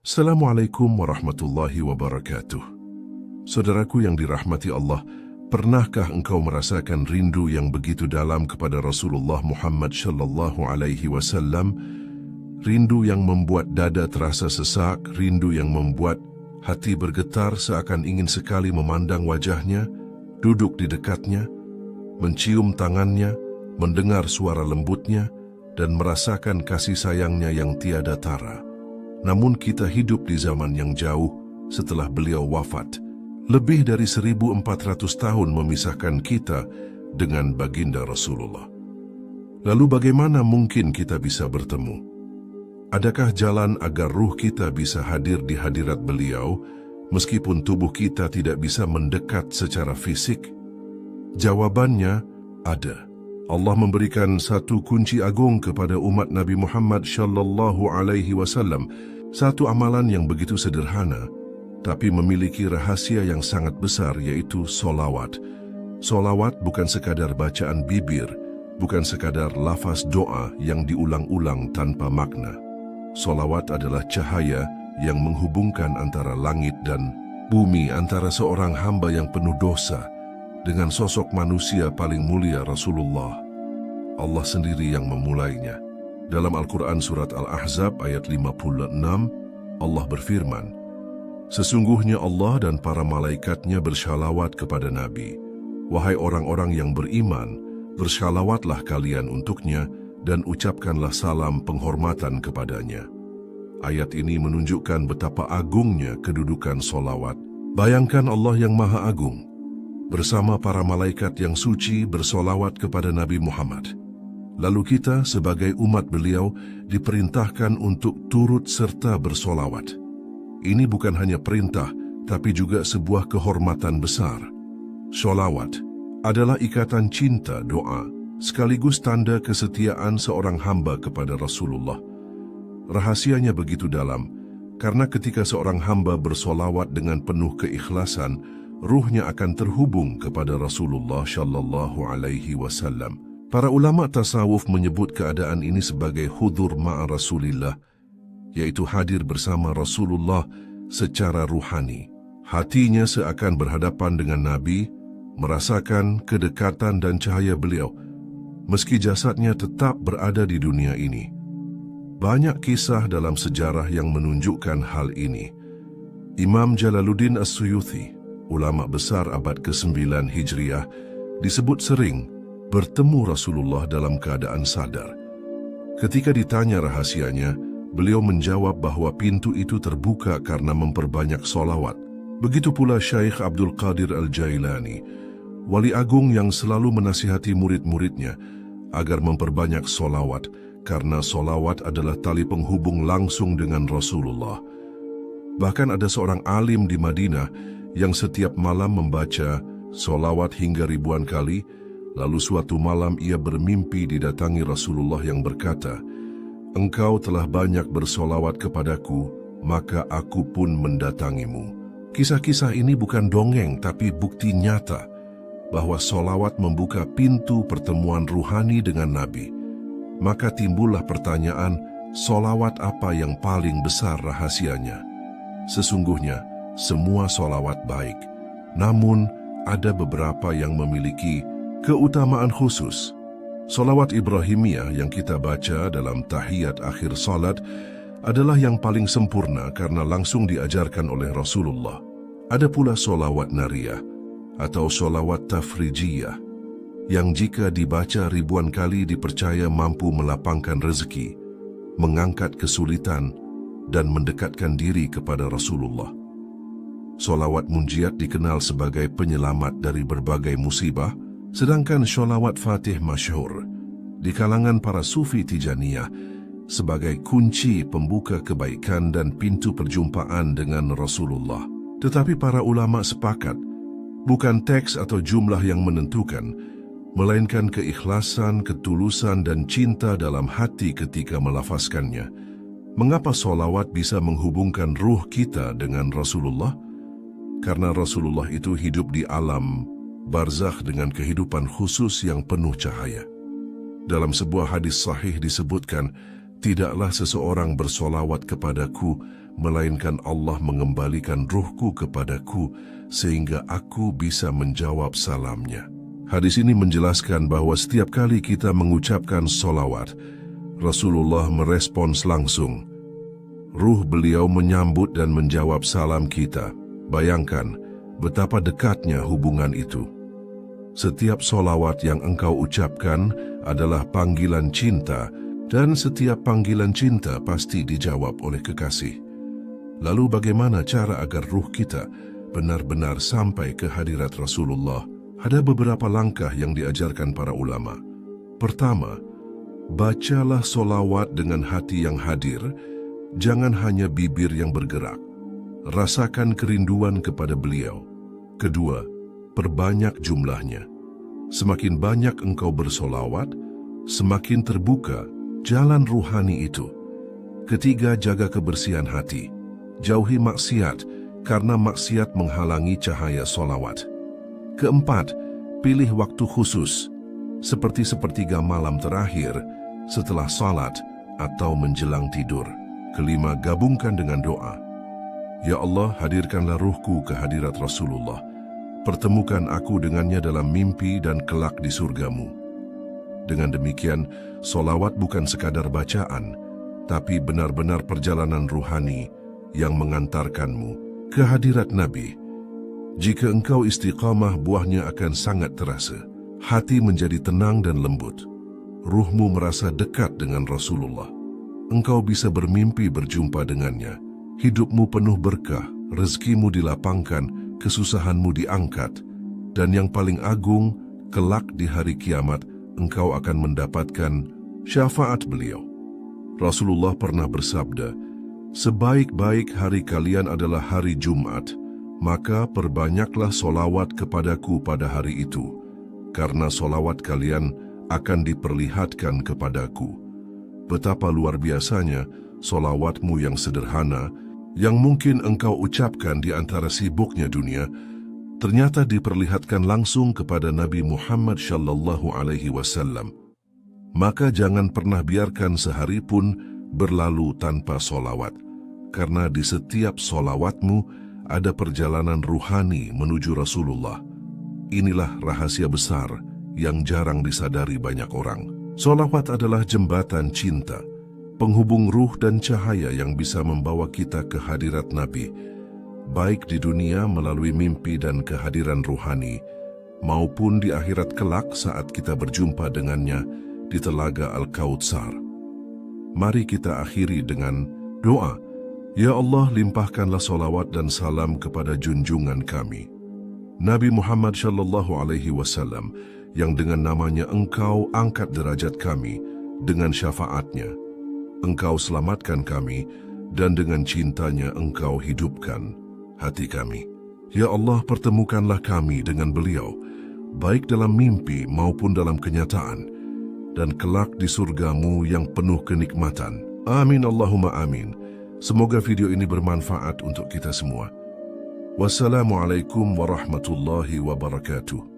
Assalamualaikum warahmatullahi wabarakatuh. Saudaraku yang dirahmati Allah, pernahkah engkau merasakan rindu yang begitu dalam kepada Rasulullah Muhammad sallallahu alaihi wasallam? Rindu yang membuat dada terasa sesak, rindu yang membuat hati bergetar seakan ingin sekali memandang wajahnya, duduk di dekatnya, mencium tangannya, mendengar suara lembutnya, dan merasakan kasih sayangnya yang tiada tara. Namun kita hidup di zaman yang jauh setelah beliau wafat. Lebih dari 1400 tahun memisahkan kita dengan baginda Rasulullah. Lalu bagaimana mungkin kita bisa bertemu? Adakah jalan agar ruh kita bisa hadir di hadirat beliau meskipun tubuh kita tidak bisa mendekat secara fisik? Jawabannya ada. Allah memberikan satu kunci agung kepada umat Nabi Muhammad sallallahu alaihi wasallam, satu amalan yang begitu sederhana tapi memiliki rahasia yang sangat besar, yaitu solawat. Solawat bukan sekadar bacaan bibir, bukan sekadar lafaz doa yang diulang-ulang tanpa makna. Solawat adalah cahaya yang menghubungkan antara langit dan bumi, antara seorang hamba yang penuh dosa dengan sosok manusia paling mulia Rasulullah. Allah sendiri yang memulainya. Dalam Al-Quran surat Al-Ahzab ayat 56, Allah berfirman, "Sesungguhnya Allah dan para malaikatnya bersyalawat kepada Nabi. Wahai orang-orang yang beriman, bersyalawatlah kalian untuknya dan ucapkanlah salam penghormatan kepadanya." Ayat ini menunjukkan betapa agungnya kedudukan solawat. Bayangkan Allah yang Maha Agung bersama para malaikat yang suci bersolawat kepada Nabi Muhammad. Lalu kita sebagai umat beliau diperintahkan untuk turut serta bersolawat. Ini bukan hanya perintah, tapi juga sebuah kehormatan besar. Solawat adalah ikatan cinta doa, sekaligus tanda kesetiaan seorang hamba kepada Rasulullah. Rahasianya begitu dalam, karena ketika seorang hamba bersolawat dengan penuh keikhlasan, ruhnya akan terhubung kepada Rasulullah sallallahu alaihi wasallam. Para ulama tasawuf menyebut keadaan ini sebagai hudur ma'a Rasulillah, yaitu hadir bersama Rasulullah secara ruhani. Hatinya seakan berhadapan dengan Nabi, merasakan kedekatan dan cahaya beliau, meski jasadnya tetap berada di dunia ini. Banyak kisah dalam sejarah yang menunjukkan hal ini. Imam Jalaluddin As-Suyuti, ulama besar abad ke-9 Hijriah, disebut sering bertemu Rasulullah dalam keadaan sadar. Ketika ditanya rahasianya, beliau menjawab bahwa pintu itu terbuka karena memperbanyak solawat. Begitu pula Syekh Abdul Qadir Al-Jailani, wali agung yang selalu menasihati murid-muridnya agar memperbanyak solawat, karena solawat adalah tali penghubung langsung dengan Rasulullah. Bahkan ada seorang alim di Madinah yang setiap malam membaca solawat hingga ribuan kali. Lalu suatu malam ia bermimpi didatangi Rasulullah yang berkata, "Engkau telah banyak bersolawat kepadaku, maka aku pun mendatangimu." Kisah-kisah ini bukan dongeng, tapi bukti nyata bahwa solawat membuka pintu pertemuan ruhani dengan Nabi. Maka timbullah pertanyaan, solawat apa yang paling besar rahasianya? Sesungguhnya, semua solawat baik, namun ada beberapa yang memiliki keutamaan khusus. Solawat Ibrahimiyah yang kita baca dalam tahiyat akhir salat adalah yang paling sempurna karena langsung diajarkan oleh Rasulullah. Ada pula solawat Nariyah atau solawat Tafrijiyah yang jika dibaca ribuan kali dipercaya mampu melapangkan rezeki, mengangkat kesulitan, dan mendekatkan diri kepada Rasulullah. Solawat Munjiat dikenal sebagai penyelamat dari berbagai musibah, sedangkan sholawat Fatih masyhur di kalangan para sufi Tijaniyah sebagai kunci pembuka kebaikan dan pintu perjumpaan dengan Rasulullah. Tetapi para ulama sepakat, bukan teks atau jumlah yang menentukan, melainkan keikhlasan, ketulusan, dan cinta dalam hati ketika melafazkannya. Mengapa sholawat bisa menghubungkan ruh kita dengan Rasulullah? Karena Rasulullah itu hidup di alam barzakh dengan kehidupan khusus yang penuh cahaya. Dalam sebuah hadis sahih disebutkan, "Tidaklah seseorang bersolawat kepadaku, melainkan Allah mengembalikan ruhku kepadaku sehingga aku bisa menjawab salamnya. Hadis ini menjelaskan bahwa setiap kali kita mengucapkan solawat, Rasulullah merespons langsung. Ruh beliau menyambut dan menjawab salam kita. Bayangkan betapa dekatnya hubungan itu. Setiap solawat yang engkau ucapkan adalah panggilan cinta, dan setiap panggilan cinta pasti dijawab oleh kekasih. Lalu bagaimana cara agar ruh kita benar-benar sampai ke hadirat Rasulullah? Ada beberapa langkah yang diajarkan para ulama. Pertama, bacalah solawat dengan hati yang hadir, jangan hanya bibir yang bergerak. Rasakan kerinduan kepada beliau. Kedua, perbanyak jumlahnya. Semakin banyak engkau bersolawat, semakin terbuka jalan ruhani itu. Ketiga, jaga kebersihan hati. Jauhi maksiat, karena maksiat menghalangi cahaya solawat. Keempat, pilih waktu khusus, seperti sepertiga malam terakhir, setelah salat atau menjelang tidur. Kelima, gabungkan dengan doa. Ya Allah, hadirkanlah ruhku ke hadirat Rasulullah. Pertemukan aku dengannya dalam mimpi dan kelak di surgamu. Dengan demikian, solawat bukan sekadar bacaan, tapi benar-benar perjalanan ruhani yang mengantarkanmu ke hadirat Nabi. Jika engkau istiqamah, buahnya akan sangat terasa. Hati menjadi tenang dan lembut. Ruhmu merasa dekat dengan Rasulullah. Engkau bisa bermimpi berjumpa dengannya. Hidupmu penuh berkah, rezekimu dilapangkan, kesusahanmu diangkat. Dan yang paling agung, kelak di hari kiamat, engkau akan mendapatkan syafaat beliau. Rasulullah pernah bersabda, sebaik-baik hari kalian adalah hari Jumat, maka perbanyaklah solawat kepadaku pada hari itu, karena solawat kalian akan diperlihatkan kepadaku. Betapa luar biasanya solawatmu yang sederhana, yang mungkin engkau ucapkan di antara sibuknya dunia, ternyata diperlihatkan langsung kepada Nabi Muhammad sallallahu alaihi wasallam. Maka jangan pernah biarkan sehari pun berlalu tanpa solawat, karena di setiap solawatmu ada perjalanan ruhani menuju Rasulullah. Inilah rahasia besar yang jarang disadari banyak orang. Solawat adalah jembatan cinta, penghubung ruh dan cahaya yang bisa membawa kita ke hadirat Nabi, baik di dunia melalui mimpi dan kehadiran ruhani, maupun di akhirat kelak saat kita berjumpa dengannya di Telaga Al-Kautsar. Mari kita akhiri dengan doa. Ya Allah, limpahkanlah solawat dan salam kepada junjungan kami, Nabi Muhammad sallallahu alaihi wasallam, yang dengan namanya Engkau angkat derajat kami dengan syafaatnya. Engkau selamatkan kami, dan dengan cintanya Engkau hidupkan hati kami. Ya Allah, pertemukanlah kami dengan beliau, baik dalam mimpi maupun dalam kenyataan, dan kelak di surgamu yang penuh kenikmatan. Amin Allahumma amin. Semoga video ini bermanfaat untuk kita semua. Wassalamualaikum warahmatullahi wabarakatuh.